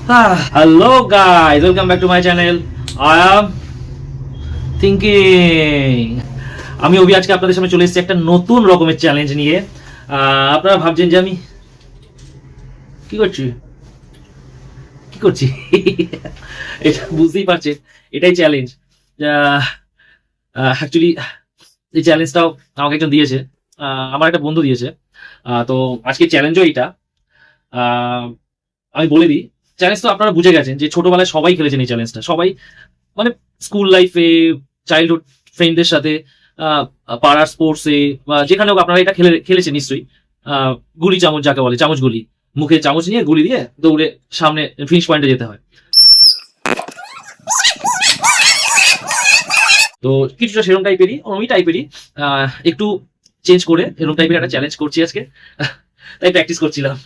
Hello guys, welcome back to my channel. I am thinking. আমি অভি আজকে আপনাদের সামনে চলে এসেছি একটা নতুন রকমের চ্যালেঞ্জ নিয়ে। আপনারা ভাবছেন যে আমি কি করছি এটা বুঝতেই পারছেন, এটাই চ্যালেঞ্জ। অ্যাকচুয়ালি এই চ্যালেঞ্জটাও আমাকে একজন দিয়েছে, আমার একটা বন্ধু দিয়েছে। তো আজকে চ্যালেঞ্জও এইটা। আমি বলে দিই, চ্যালেঞ্জ তো আপনারা বুঝে গেছেন যে ছোটবেলায় সবাই খেলেছেন এই চ্যালেঞ্জটা, সবাই মানে স্কুল লাইফে, চাইল্ডহুড ফ্রেন্ডদের সাথে, পাড়ার স্পোর্টসে বা যেখানে হোক আপনারা এটা খেলেছেন নিশ্চয়ই। গুলি চামচ যাকে বলে, চামচ গুলি, মুখে চামচ নিয়ে গুলি দিয়ে দৌড়ে সামনে ফিনিশ পয়েন্টে যেতে হয়। তো কিছুটা সেরকম টাইপেরই, ওই টাইপেরই একটু চেঞ্জ করে এরকম টাইপের একটা চ্যালেঞ্জ করছি আজকে। তাই প্র্যাকটিস করছিলাম।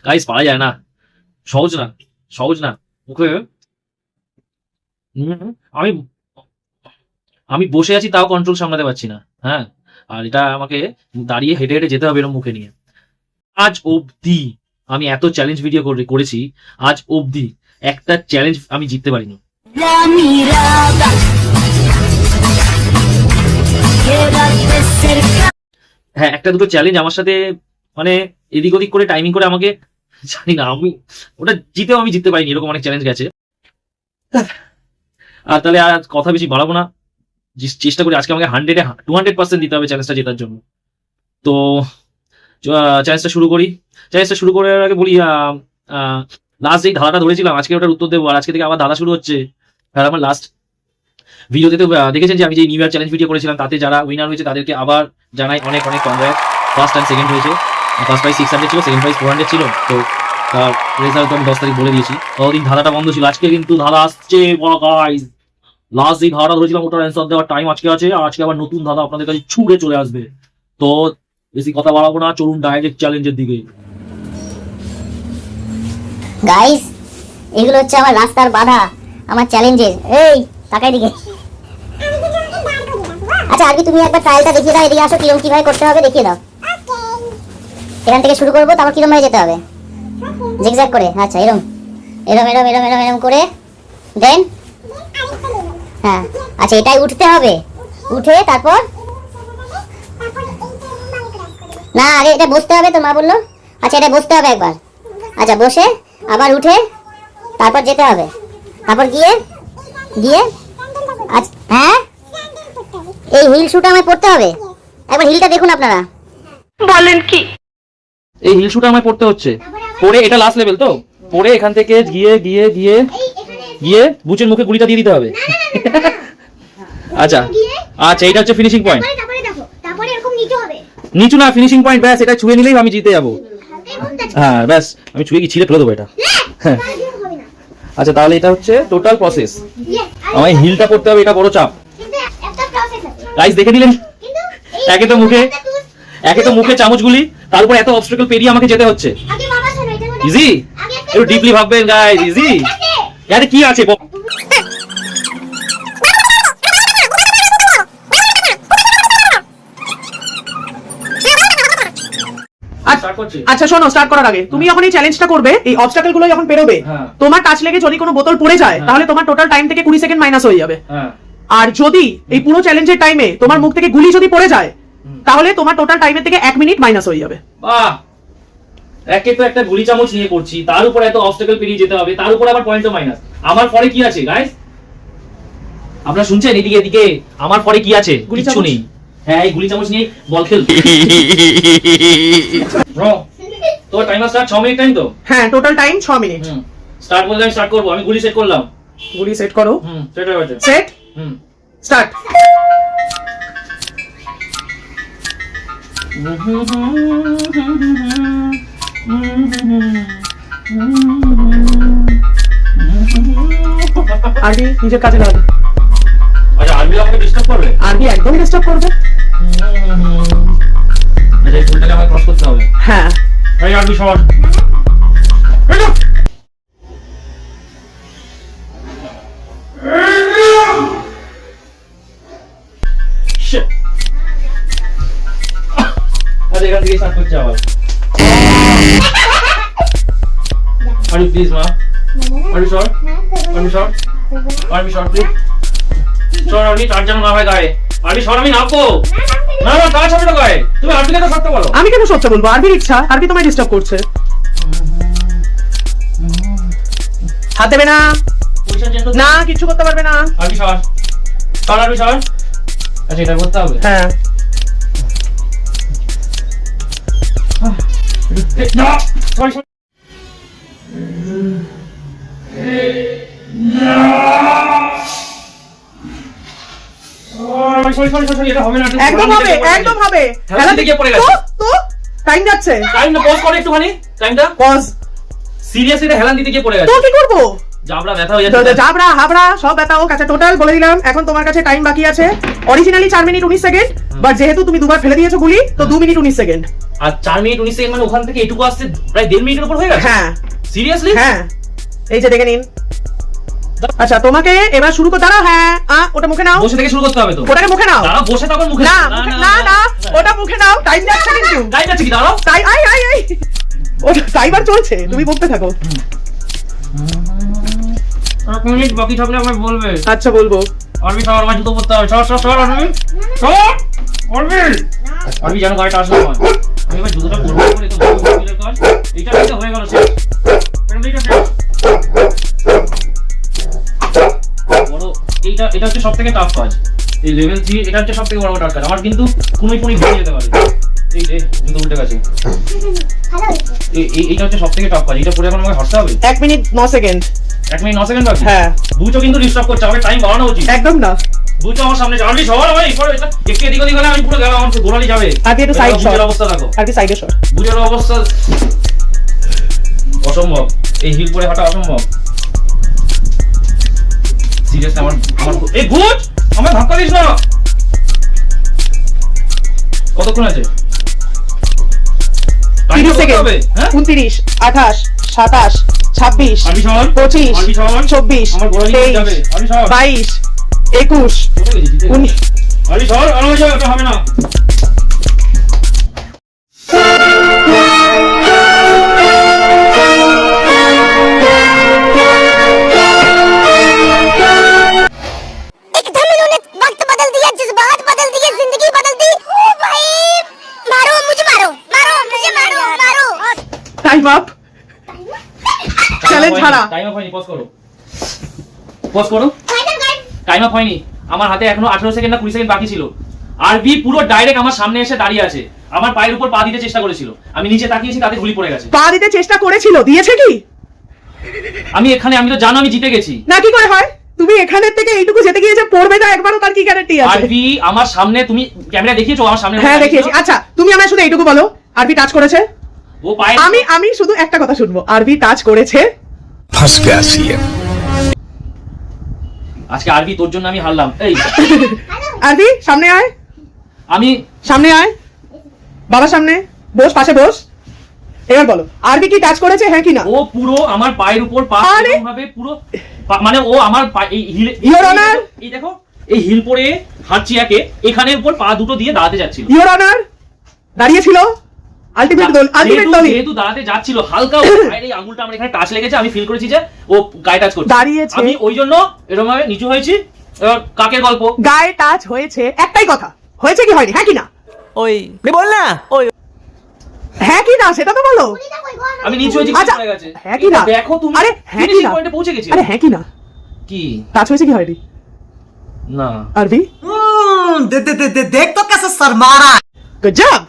গাইস, পারা যায় না, সহজ না মুখে। আমি বসে আছি তাও কন্ট্রোল সামলাতে পারছি না। হ্যাঁ, আর এটা আমাকে দাঁড়িয়ে হেঁটে হেঁটে যেতে হবে এরকম মুখে নিয়ে। আজ অবধি আমি এত চ্যালেঞ্জ ভিডিও করেছি, আজ অবধি একটা চ্যালেঞ্জ আমি জিততে পারিনি। হ্যাঁ, একটা দুটো চ্যালেঞ্জ আমার সাথে মানে এদিক ওদিক করে টাইমিং করে আমাকে, জানি না, আমি ওটা আমি জিততে পারিনি। এরকম অনেক চ্যালেঞ্জ গেছে। আর তাহলে আর কথা বেশি বাড়াবো না, চেষ্টা করি আজকে আমাকে 200% দিতে হবে চ্যালেঞ্জটা জেতার জন্য। তো চ্যালেঞ্জটা শুরু করি। চ্যালেঞ্জটা শুরু করার আগে বলি, লাস্ট যেই ধাঁধাটা ধরেছিলাম আজকে ওটার উত্তর দেবো। আর আজকে থেকে আবার ধাঁধা শুরু হচ্ছে। আর আমার লাস্ট ভিডিওতে তো দেখেছেন যে আমি যে নিউ ইয়ার চ্যালেঞ্জ ভিডিও করেছিলাম, তাতে যারা উইনার হয়েছে তাদেরকে আবার জানাই অনেক অনেক কনগ্রেট। ফার্স্ট অ্যান্ড সেকেন্ড হয়েছে। ফার্স্ট প্রাইজ 600 ছিল, সেকেন্ড প্রাইজ 400 ছিল। তো তার রেজাল্ট তো আমি 10 তারিখ বলে দিয়েছি। ততদিন ধাঁধাটা বন্ধ ছিল। আজকে কিন্তু ধাঁধা আসছে গাইস। লাস্ট যেই ধাঁধা ধরেছিলাম ওটার অ্যান্সার দেওয়ার টাইম আজকে আছে। আজকে আবার নতুন ধাঁধা আপনাদের কাছে ছুড়ে চলে আসবে। তো বেশি কথা বাড়াবো না, চলুন ডাইরেক্ট চ্যালেঞ্জের দিকে। গাইস, এগুলো হচ্ছে আমার রাস্তার বাধা, আমার চ্যালেঞ্জের। এই তাকাই দিকে। আচ্ছা, আর কি তুমি একবার ট্রায়ালটা দেখিয়ে দাও। এদিকে আসো, কিরকম কিভাবে করতে হবে দেখিয়ে দাও। এখান থেকে শুরু করবো, তারপর কিরকম ভাবে যেতে হবে, জিগজ্যাগ করে। আচ্ছা, এরম করে দেন। হ্যাঁ, আচ্ছা, এটাই উঠতে হবে। উঠে তারপর না, আগে এটা বসতে হবে তো, মা বললো। আচ্ছা, এটা বসতে হবে একবার। আচ্ছা, বসে আবার উঠে তারপর যেতে হবে। তারপর গিয়ে আচ্ছা, হ্যাঁ, এই হিল শুটা আমায় পড়তে হবে। একবার হিলটা দেখুন আপনারা। বলেন কি? এই হিল শুটা আমায় পড়তে হচ্ছে। পরে এটা লাস্ট লেভেল তো, পরে এখান থেকে গিয়ে বুচের মুখে গুলিটা দিয়ে দিতে হবে। আচ্ছা, এটা হচ্ছে ফিনিশিং পয়েন্ট। নিচু না, ফিনিশিং পয়েন্ট। ব্যাস, এটা ছুঁয়ে নিলেই আমি জিতে যাবো। হ্যাঁ, ব্যাস, আমি ছুঁয়ে গিয়ে ছিঁড়ে ফেলে দেবো এটা। আচ্ছা, তাহলে এটা হচ্ছে টোটাল প্রসেস। আমায় হিলটা পড়তে হবে, এটা বড় চাপ। গাইস, দেখে নিলেন, একে তো মুখে চামচগুলি, তার উপর এত অবস্ট্রাকল পেরিয়ে আমাকে যেতে হচ্ছে। ইজি, একটু ডিপলি ভাববেন গাইস। ইজি, আরে কি আছে। আচ্ছা শোনো, স্টার্ট করার আগে তুমি যখন এই চ্যালেঞ্জটা করবে, এই অবস্টাকল গুলো যখন পেরোবে, তোমার টাচ লেগে যদি কোনো বোতল পড়ে যায়, তাহলে তোমার টোটাল টাইম থেকে 20 সেকেন্ড মাইনাস হয়ে যাবে। আর যদি এই পুরো চ্যালেঞ্জের টাইমে তোমার মুখ থেকে গুলি যদি পড়ে যায়, তাহলে তোমার টোটাল টাইমের থেকে 1 মিনিট মাইনাস হয়ে যাবে। বাহ, একে তো একটা গুলি চামচ নিয়ে করছি, তার উপর এত অবস্টাকল পেরিয়ে যেতে হবে, তার উপর আবার পয়েন্টও মাইনাস। আমার পরে কি আছে গাইস? আপনারা শুনছেন? এদিকে আমার পরে কি আছে? কিছু নেই। হ্যাঁ, এই গুলি চামচ নিয়ে বল খেল। তো টাইমার স্টার্ট 6 মিনিট টাইম তো? হ্যাঁ, টোটাল টাইম 6 মিনিট। স্টার্ট বললে আমি স্টার্ট করব। আমি গুলি সেট করলাম। গুলি সেট করো। সেট হয়ে গেছে। Set, start. আরবি নিজের কাজে লাগে। আচ্ছা, আরবি আমাকে ডিস্টার্ব করবে? আরবি একদম ডিস্টার্ব করবে। আচ্ছা, এই ফুলটাকে আমাকে ক্রস করতে হবে। হ্যাঁ, এই আরবি সবার এখান থেকে স্টার্ট করছে আবার। Are you please, ma? Are you sure? Are you sure? Are you sure, please? Sure, আমি টাচ যেন না হয় গায়ে। আমি sure আমি নামবো। না না টাচ হবে না গায়ে। তুমি আরবিকে তো সত্য বলো। আমি কেন সত্য বলবো? আরবির ইচ্ছা, আরবি তোমায় ডিস্টার্ব করছে। হাত দেবে না, পজিশন চেঞ্জ না কিছু করতে পারবে না। আরবি সর। সর আরবি সর। আচ্ছা এটা করতে হবে। হ্যাঁ না সরি সরি। এটা হবে না। একদম হবে, একদম হবে। খেলা থেকে পড়ে গেছে। তো টাইম যাচ্ছে। টাইমটা পজ করে একটুখানি। টাইমটা পজ। সিরিয়াসলি এটা হেলান দিতে গিয়ে পড়ে গেছে। তো কি করবো? জাবড়া ব্যথা হয়ে যাচ্ছে। জাবড়া হাবড়া সব ব্যথা ও কাছে টোটাল বলে দিলাম। এখন তোমার কাছে টাইম বাকি আছে অরিজিনালি 4 মিনিট 19 সেকেন্ড, বাট যেহেতু তুমি দুবার ফেলে দিয়েছো গুলি তো 2 মিনিট 19 সেকেন্ড। আর 4 মিনিট 19 সেকেন্ড মানে ওখান থেকে এটুকু আসতে প্রায় 1.5 মিনিটের উপর হয়ে গেছে। হ্যাঁ সিরিয়াসলি? হ্যাঁ এই যে দেখে নিন। আচ্ছা তোমাকে এবার শুরু করতে দাঁড়াও। হ্যাঁ ওটা মুখে নাও। বসে থেকে শুরু করতে হবে তো। ওটাকে মুখে নাও। দাঁড়াও বসে তখন মুখে না না না ওটা মুখে নাও। টাইম যাচ্ছে কিন্তু। টাইম আছে কি দাঁড়াও। তাই আই আই আই ওটা টাইমার চলছে, তুমি বলতে থাকো। 1 মিনিট বাকি থাকলে আমায় বলবে। আচ্ছা বলবো। আরবি সর আমার জুতো পরতে হবে। সর সর সর আরবি। সর আরবি। আরবি জানো গাড়িটা আসলো আমার। আমি এবার জুতোটা পরবো বলে তো বলে কাজ। এটা কিন্তু হয়ে গেল শেষ। পেন্ডিটা শেষ। বড় এটা হচ্ছে সবথেকে টাফ কাজ। এই লেভেল 3 এটা হচ্ছে সবথেকে বড় টাফ কাজ। আমার কিন্তু কোনোই ভেঙে যেতে পারে। এই যে জুতো উল্টে গেছে। এইটা হচ্ছে সবথেকে টাফ কাজ। এটা পরে এখন আমাকে হাঁটতে হবে। 1 মিনিট 9 সেকেন্ড। 1 মিনিট 9 সেকেন্ড বাকি। হ্যাঁ বুচো কিন্তু ডিস্টার্ব করছে। আমাকে টাইম বাড়ানো উচিত। একদম না। বুচো আমার সামনে আরবি সর ভাই পড়ে এটা একটু এদিক ওদিক হলে আমি পুরো গেলাম। আমার গোড়ালি যাবে। আগে একটু সাইড বুচোর শট। অবস্থা দেখো। আগে সাইডে শট। বুচোর অবস্থা অসম্ভব। এই হিল পরে হাঁটা অসম্ভব। সিরিয়াসলি আমার এই বুচ আমার ধাক্কা দিস না। কতক্ষণ আছে? 30 সেকেন্ড। 29 28 27 26 আরবি সর। 25 আরবি সর। 24 আমার গোড়ালি যাবে। 23 আরবি সর। 22 21 19 আরবি সর। আরবি সর। এটা হবে না। एकदम इन्होंने वक्त बदल दिया, जज्बात बदल दिए, जिंदगी बदल दी। ओ भाई मारो मुझे, मारो मारो मुझे, मारो मारो। Time up. চ্যালেঞ্জ ছাড়া। টাইম আপ হয়নি। পজ করো। পজ করো। Final guide. টাইম আপ হয়নি। আমার হাতে এখনো 18 সেকেন্ড না 20 সেকেন্ড বাকি ছিল। আরবি পুরো ডাইরেক্ট আমার সামনে এসে দাঁড়িয়ে আছে। আমার পায়ের উপর পা দিতে চেষ্টা করেছিল। আমি নিচে তাকিয়েছি, তাতে গুলি পড়ে গেছে। পা দিতে চেষ্টা করেছিল, দিয়েছে কি? আমি এখানে আমি তো জানো আমি জিতে গেছি। না কি করে হয়? তুমি এখানে থেকে এইটুকু যেতে গিয়ে যে পড়বে না একবারও, তার কি গ্যারান্টি আছে? আরবি আমার সামনে, তুমি ক্যামেরা দেখিয়েছো আমার সামনে? হ্যাঁ দেখিয়েছি। আচ্ছা তুমি আমায় শুধু এইটুকু বলো, আরবি টাচ করেছে? ও পায়ে আমি শুধু একটা কথা শুনবো, আরবি টাচ করেছে? फंस गया सीएम। আজকে আরবি তোর জন্য আমি হারলাম। এই আরবি সামনে আয়, আমি সামনে আয়, বাবার সামনে বস, পাশে বস। এবার বলো আরবি কি টাচ করেছে, হ্যাঁ কি না? ও পুরো আমার পায়ের উপর পা আরে! ভাবে পুরো মানে ও আমার এই হিল Your Honor! এই দেখো এই হিল পরে হাঁটছি একে, এখানে উপর পা দুটো দিয়ে দাঁড়াতে যাচ্ছিল। ইওর অনার দাঁড়িয়ে ছিল, আলটিমেট দল, আলটিমেট দল যেহেতু দাঁড়াতে যাচ্ছিল, হালকা ও পায়ের এই আঙ্গুলটা আমার এখানে টাচ লেগেছে, আমি ফিল করেছি যে ও গায়ে টাচ করছে। দাঁড়িয়েছে। আমি ওই জন্য এরকম ভাবে নিচু হয়েছি। এবার কাকের গল্প। গায়ে টাচ হয়েছে, একটাই কথা, হয়েছে কি হয়নি, হ্যাঁ কি না? ওই বল না ওই হ্যাঁ কি না সেটা তো বলো। আমি নিচু হয়েছি, আচ্ছা পড়ে গেছে। হ্যাঁ কি না? দেখো তুমি, আরে হ্যাঁ কি ফিনিশিং না? পয়েন্টে পৌঁছে গেছি। আরে হ্যাঁ কি না? কি টাচ হয়েছে কি হয়নি? না আরবি দেখ তো कैसे शर्मा रहा है। Good job.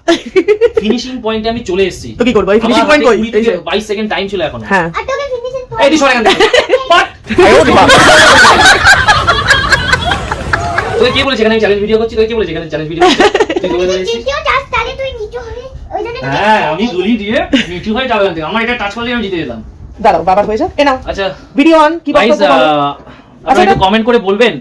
ফিনিশিং পয়েন্টে আমি চলে এসেছি। তো কি করবো, এই ফিনিশিং পয়েন্ট কই? এই যে 22 সেকেন্ড টাইম ছিল এখন। হ্যাঁ এই তুই সরে এখান থেকে। পাট। তোকে কে বলেছে এখানে আমি চ্যালেঞ্জ ভিডিও করছি? তোকে কে বলেছে এখানে চ্যালেঞ্জ ভিডিও করছি? তুই বলে দিয়েছিস। হ্যাঁ আমি গুলি দিয়ে নিচু হয়ে যাবে এখান থেকে। আমার এটা টাচ করলে আমি জিতে যেতাম। দাঁড়াও বাবার হয়েছে, এ নাও আচ্ছা ভিডিও অন। কি গাইস, বলবো বলো? আপনারা একটু কমেন্ট করে বলবেন।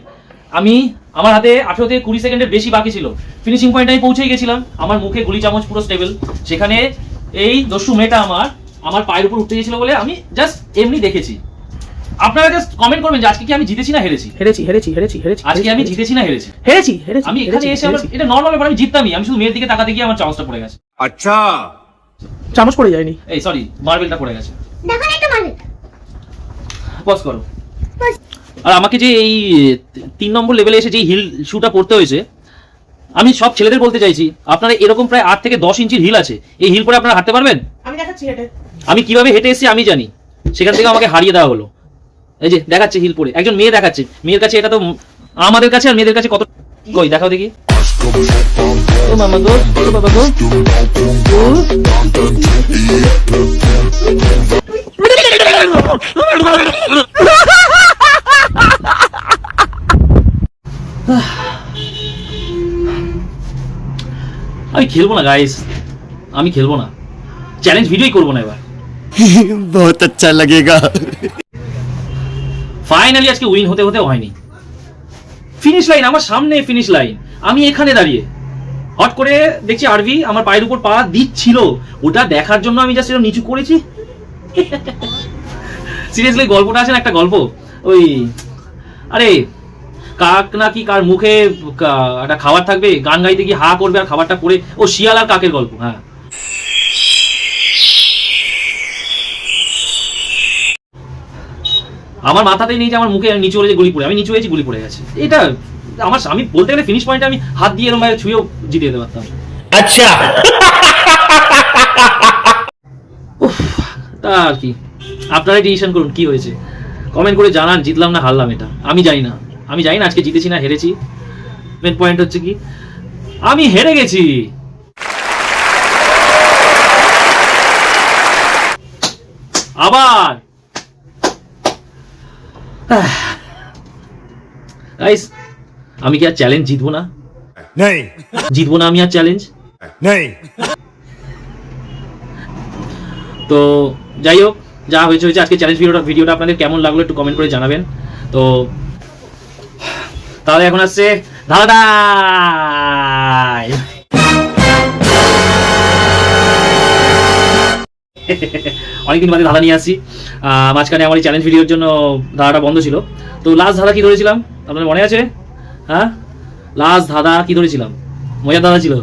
আমার হাতে 18 থেকে 20 সেকেন্ডের বেশি বাকি ছিল। ফিনিশিং পয়েন্টে আমি পৌঁছেই গেছিলাম। আমার মুখে গুলি চামচ পুরো স্টেবল। সেখানে এই দস্যু মেয়েটা আমার পায়ের উপর উঠতে গেছিল বলে আমি জাস্ট এমনি দেখেছি। আপনারা জাস্ট কমেন্ট করবেন যে আজকে কি আমি জিতেছি না হেরেছি। হেরেছি হেরেছি হেরেছি হেরেছি আজকে আমি জিতেছি না হেরেছি। হেরেছি হেরেছি আমি এখানে এসে আমার এটা নর্মাল ব্যাপার, আমি জিততামই। আমি শুধু মেয়ের দিকে তাকাতে গিয়ে আমার চামচটা পড়ে গেছে। अच्छा চামচ পড়ে যায়নি। এই সরি, মার্বেলটা পড়ে গেছে। পজ করো। আর আমাকে যে এই 3 নম্বর লেভেলে এসে যে হিল শুটা পড়তে হয়েছে, আমি সব ছেলেদের বলতে চাইছি, আপনারা এরকম প্রায় 8 থেকে 10 ইঞ্চির হিল আছে, এই হিল পরে আপনারা হাঁটতে পারবেন? আমি দেখাচ্ছি হেঁটে। আমি কিভাবে হেঁটে এসেছি আমি জানি, সেখান থেকে আমাকে হারিয়ে দেওয়া হলো। এই যে দেখাচ্ছে হিল পরে, একজন মেয়ে দেখাচ্ছে, মেয়ের কাছে এটা তো আমাদের কাছে আর মেয়েদের কাছে কত, কই দেখাও দেখি। ও মামা গো, ও বাবা গো, আমি খেলবো না গাইস, আমি খেলবো না, চ্যালেঞ্জ ভিডিওই করবো না এবার। बहुत अच्छा लगेगा। ফাইনালি আজকে উইন হতে হতে হয়নি। ফিনিশ লাইন আমার সামনে, ফিনিশ লাইন, আমি এখানে দাঁড়িয়ে হট করে দেখছি আরভি আমার পায়ের উপর পা দিচ্ছিল, ওটা দেখার জন্য আমি জাস্ট এরকম নিচু করেছি। সিরিয়াসলি গল্পটা আছে না একটা গল্প, ওই আরে কাক নাকি কার মুখে একটা খাবার থাকবে, গান গাইতে গিয়ে হা করবে আর খাবারটা পড়ে, ও শিয়াল আর কাকের গল্প। হ্যাঁ, আমার মাথাতেই নেই যে আমার মুখে নিচু হলে যে গুলি পড়ে, আমি নিচু হয়েছি গুলি পড়ে গেছে। এটা আমার, আমি বলতে গেলে ফিনিশ পয়েন্টে আমি হাত দিয়ে এরকম ভাবে ছুঁয়েও জিতে যেতে পারতাম। अच्छा তা আর কি, আপনারাই ডিসিশন করুন কি হয়েছে, কমেন্ট করে জানান জিতলাম না হারলাম। এটা আমি জানি না, আমি জানি না আজকে জিতেছি না হেরেছি। মেন পয়েন্ট হচ্ছে কি, আমি হেরে গেছি। আবার গাইস, আমি কি আর চ্যালেঞ্জ জিতবো না? नहीं জিতবো না আমি আর চ্যালেঞ্জ? नहीं তো যাই হোক, যা হয়েছে হয়েছে। আজকে চ্যালেঞ্জ ভিডিওটা আপনাদের কেমন লাগলো একটু কমেন্ট করে জানাবেন। তো তাহলে এখন আসছে ধাঁধাটাই। অনেকদিন বাদে ধাঁধা নিয়ে আসছি। মাঝখানে আমার এই চ্যালেঞ্জ ভিডিওর জন্য ধাঁধাটা বন্ধ ছিল। তো লাস্ট ধাঁধা কি ধরেছিলাম আপনাদের মনে আছে? হ্যাঁ, লাস্ট ধাঁধা কি ধরেছিলাম? মজার ধাঁধা ছিল।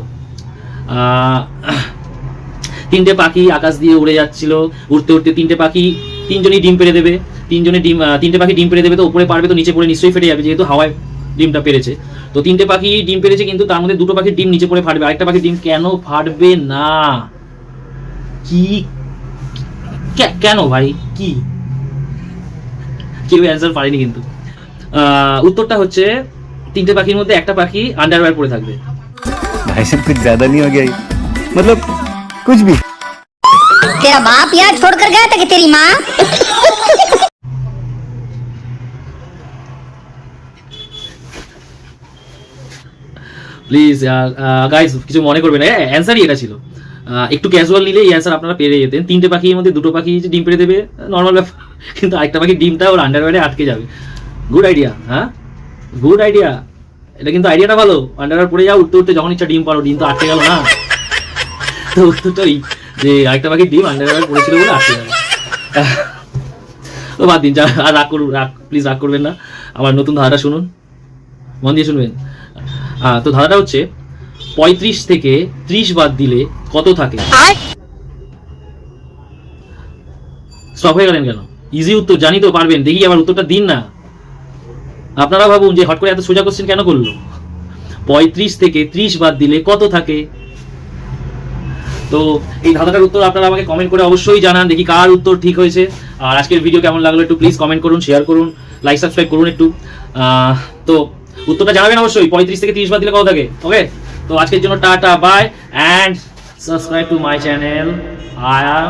3টে পাখি আকাশ দিয়ে উড়ে যাচ্ছিল, উড়তে উড়তে 3টে পাখি, 3জনই ডিম পেড়ে দেবে, 3টে পাখি ডিম পেড়ে দেবে, তো উপরে পারবে তো নিচে পড়ে নিশ্চয়ই ফেটে যাবে, যেহেতু হাওয়ায় ডিমটা পেরেছে। তো 3টে পাখি ডিম পেরেছে, কিন্তু তার মধ্যে 2টো পাখির ডিম নিচে পড়ে ফাটবে, আরেকটা পাখির ডিম কেন ফাটবে না? কি কেন ভাই, কি কেউ অ্যান্সার পারেনি কিন্তু। উত্তরটা হচ্ছে 3টে পাখির মধ্যে একটা পাখি আন্ডারওয়্যার পরে থাকবে। भाई साहब कुछ ज्यादा नहीं हो गया ये? मतलब कुछ भी। तेरा बाप यहाँ छोड़ कर गया था कि तेरी माँ? প্লিজ গাইস, কিছু মনে করবেন না, অ্যান্সারই এটা ছিল। একটু ক্যাজুয়াল নিলে এই অ্যান্সার আপনারা পেরে যেতেন। 3টে পাখির মধ্যে 2টো পাখি ডিম পেড়ে দেবে, নর্মাল ব্যাপার, কিন্তু আরেকটা পাখির ডিমটা ওর আন্ডারওয়্যারে আটকে যাবে। গুড আইডিয়া, হ্যাঁ গুড আইডিয়া, এটা কিন্তু আইডিয়াটা ভালো। আন্ডারওয়্যার পড়ে যাও, উঠতে উঠতে যখন ইচ্ছা ডিম পারো, ডিম তো আটকে গেল না। তো উত্তরটাই যে আরেকটা পাখির ডিম আন্ডারওয়্যার পড়েছিল বলে আটকে যাবে। তো বাদ দিন, আর রাগ করুন, প্লিজ রাগ করবেন না। আমার নতুন ধাঁধাটা শুনুন, মন দিয়ে শুনবেন। তো ধাঁধাটা হচ্ছে 35 থেকে 30 বাদ দিলে কত থাকে? স্টপ হয়ে গেলেন কেন? ইজি উত্তর, জানি তো পারবেন, দেখি আবার উত্তরটা দিন না। আপনারা ভাবুন যে হট করে এত সোজা কোশ্চেন কেন করলো। 35 থেকে 30 বাদ দিলে কত থাকে? তো এই ধাঁধাটার উত্তর আপনারা আমাকে কমেন্ট করে অবশ্যই জানান, দেখি কার উত্তর ঠিক হয়েছে। আর আজকের ভিডিও কেমন লাগলো একটু প্লিজ কমেন্ট করুন, শেয়ার করুন, লাইক সাবস্ক্রাইব করুন একটু। তো উত্তরটা জানাবেন অবশ্যই, 35 থেকে 30 বাদ দিলে কত থাকে। ওকে, তো আজকের জন্য tata bye and subscribe to my channel. I am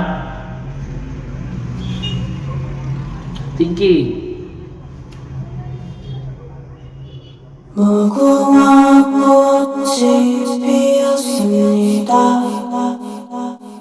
thinking. 무궁화 꽃이 피었습니다.